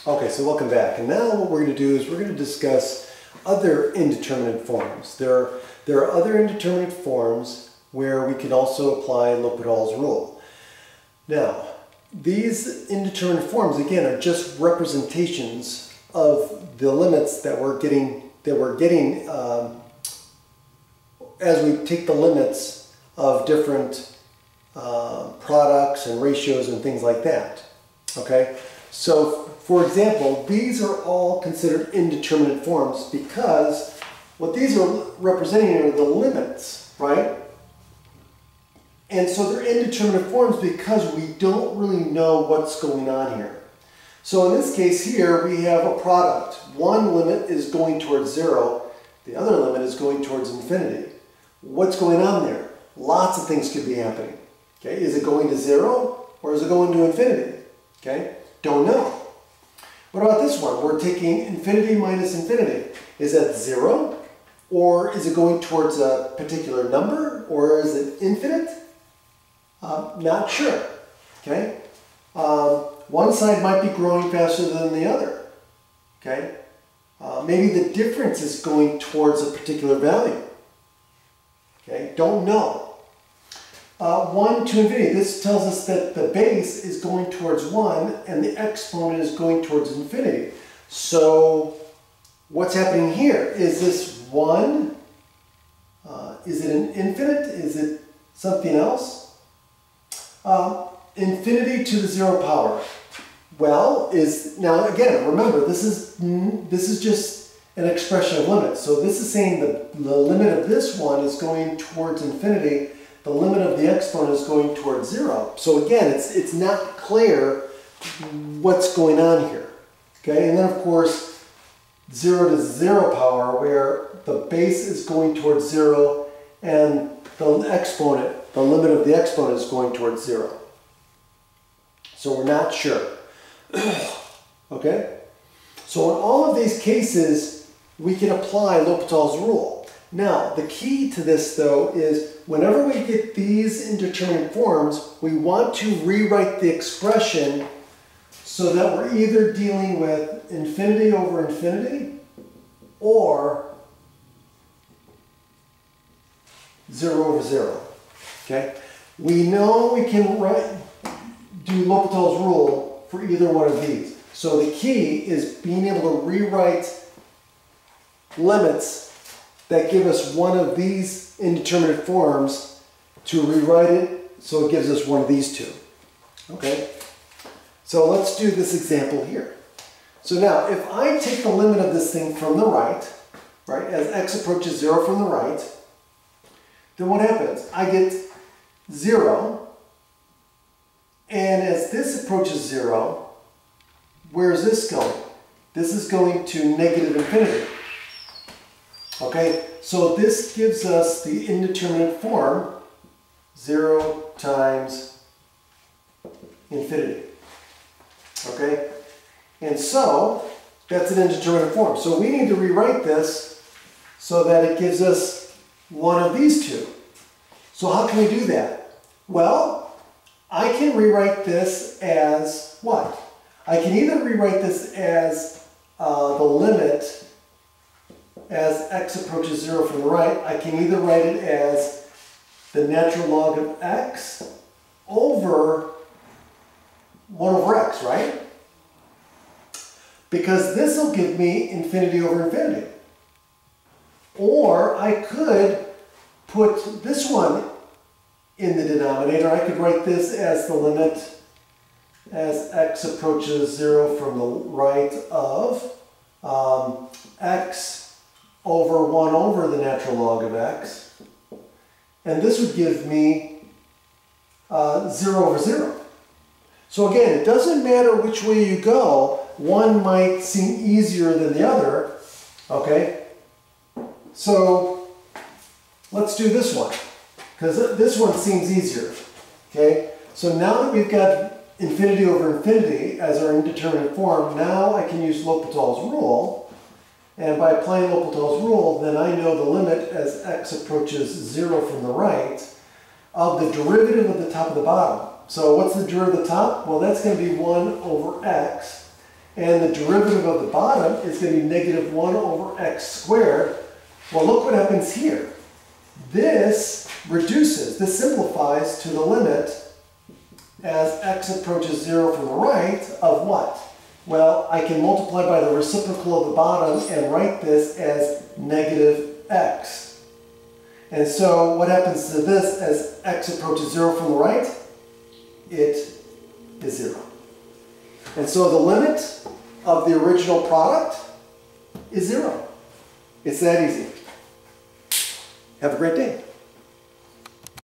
Okay, so welcome back. And now what we're going to do is we're going to discuss other indeterminate forms. There are other indeterminate forms where we can also apply L'Hopital's rule. Now, these indeterminate forms, again, are just representations of the limits that we're getting as we take the limits of different products and ratios and things like that. Okay, so for example, these are all considered indeterminate forms because what these are representing are the limits, right? And so they're indeterminate forms because we don't really know what's going on here. So in this case here, we have a product. One limit is going towards 0, the other limit is going towards infinity. What's going on there? Lots of things could be happening. Okay, is it going to 0 or is it going to infinity? Okay, don't know. What about this one? We're taking infinity minus infinity. Is that 0? Or is it going towards a particular number? Or is it infinite? Not sure. Okay? One side might be growing faster than the other. Okay? Maybe the difference is going towards a particular value. Okay? Don't know. 1 to infinity. This tells us that the base is going towards 1 and the exponent is going towards infinity. So what's happening here? Is this 1? Is it an infinite? Is it something else? Infinity to the 0 power. Well, now again, remember, this is just an expression of limits. So this is saying the limit of this one is going towards infinity. The limit of the exponent is going towards 0. So again, it's not clear what's going on here. Okay, and then of course, 0 to 0 power, where the base is going towards 0 and the exponent, the limit of the exponent is going towards 0. So we're not sure. Okay? So in all of these cases, we can apply L'Hopital's rule. Now, the key to this, though, is whenever we get these indeterminate forms, we want to rewrite the expression so that we're either dealing with infinity over infinity or 0 over 0. Okay? We know we can do L'Hopital's rule for either one of these. So the key is being able to rewrite limits that give us one of these indeterminate forms to rewrite it so it gives us one of these two. Okay? So let's do this example here. So now, if I take the limit of this thing from the right, as x approaches 0 from the right, then what happens? I get 0, and as this approaches 0, where is this going? This is going to negative infinity. Okay, so this gives us the indeterminate form 0 times infinity. Okay, and so that's an indeterminate form. So we need to rewrite this so that it gives us one of these two. So how can we do that? Well, I can rewrite this as what? I can either rewrite this as the limit as x approaches 0 from the right. I can either write it as the natural log of x over 1 over x, right? Because this will give me infinity over infinity. Or I could put this one in the denominator. I could write this as the limit as x approaches 0 from the right of x over 1 over the natural log of x. And this would give me 0 over 0. So again, it doesn't matter which way you go. One might seem easier than the other. Okay? So let's do this one, because this one seems easier. Okay? So now that we've got infinity over infinity as our indeterminate form, now I can use L'Hopital's rule. And by applying L'Hopital's rule, then I know the limit as x approaches 0 from the right of the derivative of the top of the bottom. So what's the derivative of the top? Well, that's going to be 1 over x. and the derivative of the bottom is going to be negative 1 over x squared. Well, look what happens here. This reduces, this simplifies to the limit as x approaches 0 from the right of what? Well, I can multiply by the reciprocal of the bottom and write this as negative x. And so what happens to this as x approaches 0 from the right? It is 0. And so the limit of the original product is 0. It's that easy. Have a great day.